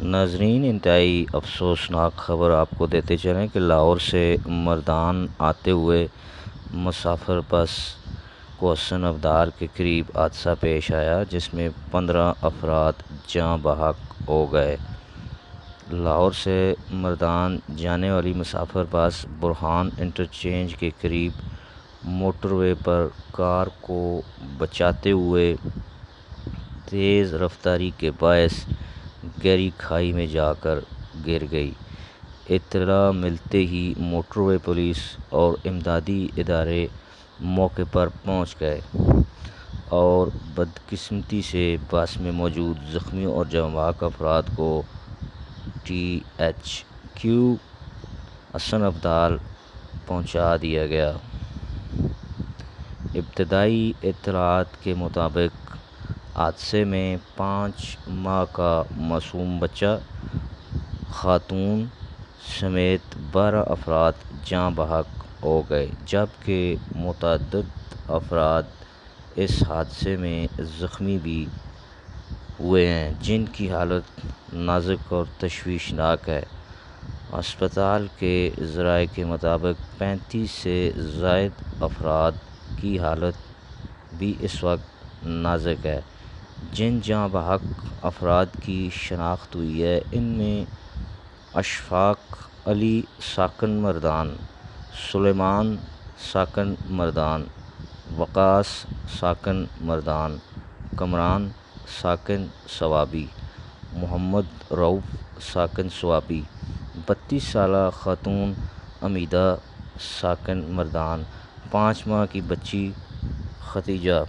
ناظرین، انتہائی افسوسناک خبر آپ کو دیتے چلیں کہ لاہور سے مردان آتے ہوئے مسافر بس کو حسن ابدال کے قریب حادثہ پیش آیا، جس میں 15 افراد جاں بحق ہو گئے۔ لاہور سے مردان جانے والی مسافر بس برہان انٹرچینج کے قریب موٹر وے پر کار کو بچاتے ہوئے تیز رفتاری کے باعث گہری کھائی میں جا کر گر گئی۔ اطلاع ملتے ہی موٹر وے پولیس اور امدادی ادارے موقع پر پہنچ گئے اور بدقسمتی سے بس میں موجود زخمیوں اور جاں بحق افراد کو THQ حسن ابدال پہنچا دیا گیا۔ ابتدائی اطلاعات کے مطابق حادثے میں 5 ماہ کا معصوم بچہ، خاتون سمیت 12 افراد جاں بحق ہو گئے، جبکہ متعدد افراد اس حادثے میں زخمی بھی ہوئے ہیں، جن کی حالت نازک اور تشویشناک ہے۔ ہسپتال کے ذرائع کے مطابق 35 سے زائد افراد کی حالت بھی اس وقت نازک ہے۔ جن جاں بحق افراد کی شناخت ہوئی ہے، ان میں اشفاق علی ساکن مردان، سلیمان ساکن مردان، وقاص ساکن مردان، کمران ساکن صوابی، محمد رؤف ساکن صوابی، 32 سالہ خاتون امیدہ ساکن مردان، 5 ماہ کی بچی ختیجہ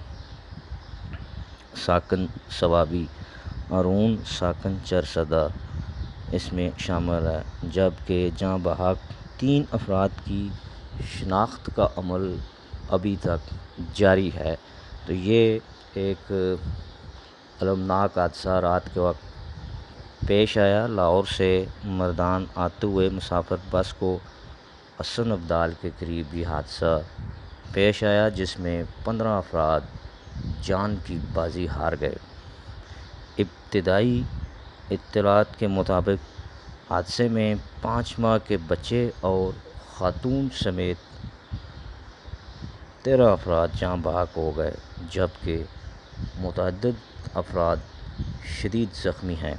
ساکن صوابی، ہارون ساکن چرسدہ اس میں شامل ہے، جبکہ جاں بحق 3 افراد کی شناخت کا عمل ابھی تک جاری ہے۔ تو یہ ایک المناک حادثہ رات کے وقت پیش آیا۔ لاہور سے مردان آتے ہوئے مسافر بس کو حسن ابدال کے قریب یہ حادثہ پیش آیا، جس میں 15 افراد جان کی بازی ہار گئے۔ ابتدائی اطلاعات کے مطابق حادثے میں 5 ماہ کے بچے اور خاتون سمیت 13 افراد جاں بحق ہو گئے، جبکہ متعدد افراد شدید زخمی ہیں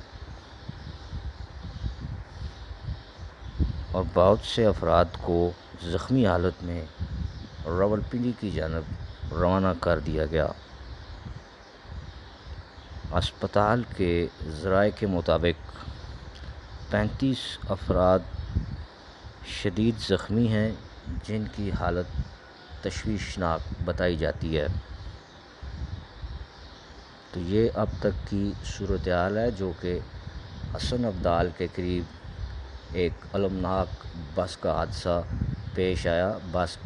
اور بہت سے افراد کو زخمی حالت میں راولپنڈی کی جانب روانہ کر دیا گیا۔ ہسپتال کے ذرائع کے مطابق 35 افراد شدید زخمی ہیں، جن کی حالت تشویشناک بتائی جاتی ہے۔ تو یہ اب تک کی صورتحال ہے، جو کہ حسن ابدال کے قریب ایک المناک بس کا حادثہ پیش آیا۔ بس